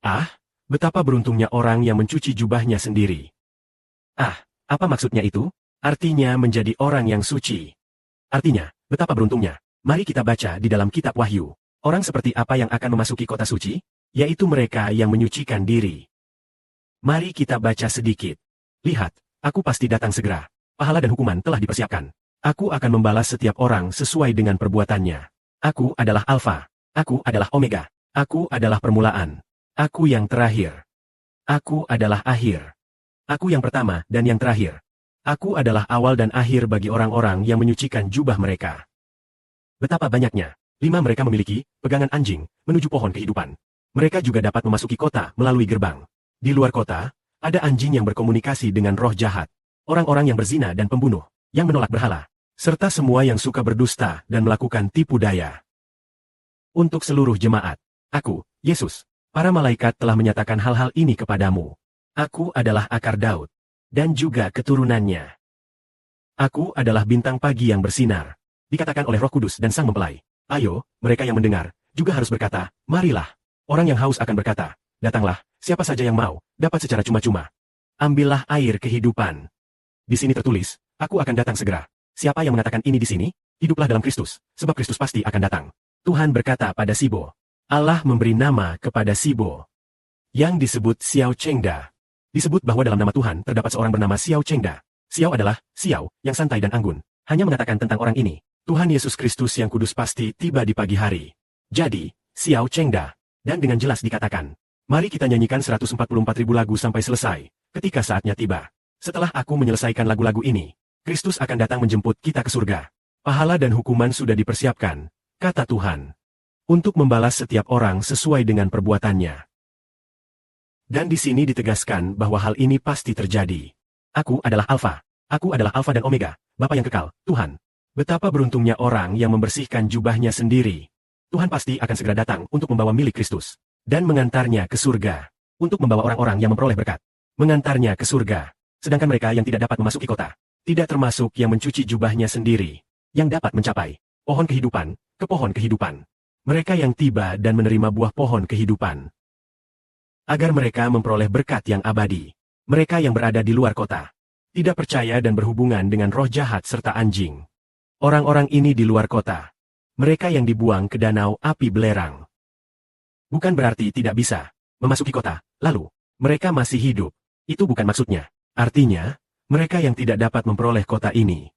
Ah, betapa beruntungnya orang yang mencuci jubahnya sendiri. Ah, apa maksudnya itu? Artinya menjadi orang yang suci. Artinya, betapa beruntungnya. Mari kita baca di dalam kitab Wahyu. Orang seperti apa yang akan memasuki kota suci? Yaitu mereka yang menyucikan diri. Mari kita baca sedikit. Lihat, aku pasti datang segera. Pahala dan hukuman telah dipersiapkan. Aku akan membalas setiap orang sesuai dengan perbuatannya. Aku adalah Alfa. Aku adalah Omega. Aku adalah permulaan. Aku yang terakhir. Aku adalah akhir. Aku yang pertama dan yang terakhir. Aku adalah awal dan akhir bagi orang-orang yang menyucikan jubah mereka. Betapa banyaknya. 5 mereka memiliki pegangan anjing menuju pohon kehidupan. Mereka juga dapat memasuki kota melalui gerbang. Di luar kota, ada anjing yang berkomunikasi dengan roh jahat. Orang-orang yang berzina dan pembunuh, yang menolak berhala. Serta semua yang suka berdusta dan melakukan tipu daya. Untuk seluruh jemaat, aku, Yesus, para malaikat telah menyatakan hal-hal ini kepadamu. Aku adalah akar Daud, dan juga keturunannya. Aku adalah bintang pagi yang bersinar, dikatakan oleh Roh Kudus dan Sang Mempelai. Ayo, mereka yang mendengar, juga harus berkata, marilah. Orang yang haus akan berkata, datanglah, siapa saja yang mau, dapat secara cuma-cuma. Ambillah air kehidupan. Di sini tertulis, aku akan datang segera. Siapa yang mengatakan ini di sini? Hiduplah dalam Kristus, sebab Kristus pasti akan datang. Tuhan berkata pada Sibo. Allah memberi nama kepada Sibo, yang disebut Xiao Chengda. Disebut bahwa dalam nama Tuhan terdapat seorang bernama Xiao Chengda. Xiao adalah Xiao, yang santai dan anggun. Hanya mengatakan tentang orang ini, Tuhan Yesus Kristus yang kudus pasti tiba di pagi hari. Jadi, Xiao Chengda. Dan dengan jelas dikatakan, mari kita nyanyikan 144.000 lagu sampai selesai, ketika saatnya tiba. Setelah aku menyelesaikan lagu-lagu ini, Kristus akan datang menjemput kita ke surga. Pahala dan hukuman sudah dipersiapkan, kata Tuhan, untuk membalas setiap orang sesuai dengan perbuatannya. Dan di sini ditegaskan bahwa hal ini pasti terjadi. Aku adalah Alfa. Aku adalah Alfa dan Omega, Bapa yang kekal, Tuhan. Betapa beruntungnya orang yang membersihkan jubahnya sendiri. Tuhan pasti akan segera datang untuk membawa milik Kristus. Dan mengantarnya ke surga. Untuk membawa orang-orang yang memperoleh berkat. Mengantarnya ke surga. Sedangkan mereka yang tidak dapat memasuki kota. Tidak termasuk yang mencuci jubahnya sendiri. Yang dapat mencapai pohon kehidupan, ke pohon kehidupan. Mereka yang tiba dan menerima buah pohon kehidupan. Agar mereka memperoleh berkat yang abadi. Mereka yang berada di luar kota. Tidak percaya dan berhubungan dengan roh jahat serta anjing. Orang-orang ini di luar kota. Mereka yang dibuang ke danau api belerang. Bukan berarti tidak bisa memasuki kota, lalu mereka masih hidup. Itu bukan maksudnya. Artinya, mereka yang tidak dapat memperoleh kota ini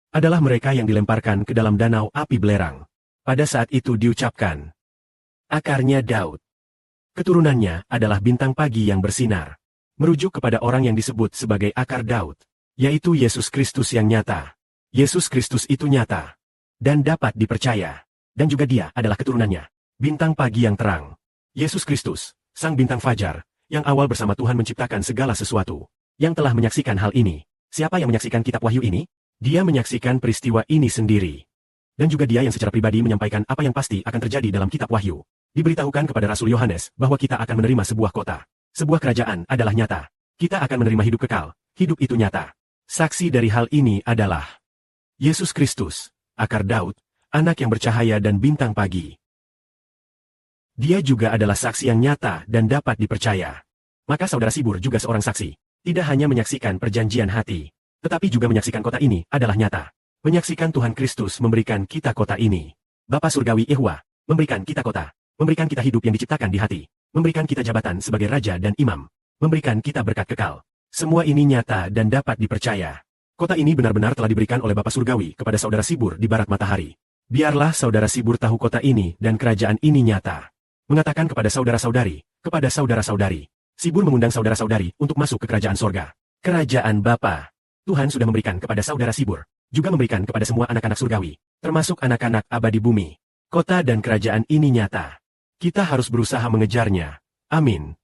adalah mereka yang dilemparkan ke dalam danau api belerang. Pada saat itu diucapkan, akarnya Daud. Keturunannya adalah bintang pagi yang bersinar. Merujuk kepada orang yang disebut sebagai akar Daud, yaitu Yesus Kristus yang nyata. Yesus Kristus itu nyata dan dapat dipercaya. Dan juga dia adalah keturunannya, bintang pagi yang terang. Yesus Kristus, sang bintang fajar, yang awal bersama Tuhan menciptakan segala sesuatu. Yang telah menyaksikan hal ini. Siapa yang menyaksikan kitab Wahyu ini? Dia menyaksikan peristiwa ini sendiri. Dan juga dia yang secara pribadi menyampaikan apa yang pasti akan terjadi dalam kitab Wahyu. Diberitahukan kepada Rasul Yohanes bahwa kita akan menerima sebuah kota. Sebuah kerajaan adalah nyata. Kita akan menerima hidup kekal. Hidup itu nyata. Saksi dari hal ini adalah Yesus Kristus, akar Daud, anak yang bercahaya dan bintang pagi. Dia juga adalah saksi yang nyata dan dapat dipercaya. Maka saudara Sibur juga seorang saksi. Tidak hanya menyaksikan perjanjian hati, tetapi juga menyaksikan kota ini adalah nyata. Menyaksikan Tuhan Kristus memberikan kita kota ini. Bapa Surgawi Yehwa, memberikan kita kota. Memberikan kita hidup yang diciptakan di hati. Memberikan kita jabatan sebagai raja dan imam. Memberikan kita berkat kekal. Semua ini nyata dan dapat dipercaya. Kota ini benar-benar telah diberikan oleh Bapa Surgawi kepada saudara Sibur di barat matahari. Biarlah saudara Sibur tahu kota ini dan kerajaan ini nyata. Mengatakan kepada saudara-saudari, kepada saudara-saudari. Sibur mengundang saudara-saudari untuk masuk ke kerajaan sorga. Kerajaan Bapa. Tuhan sudah memberikan kepada saudara Sibur. Juga memberikan kepada semua anak-anak surgawi. Termasuk anak-anak abadi bumi. Kota dan kerajaan ini nyata. Kita harus berusaha mengejarnya. Amin.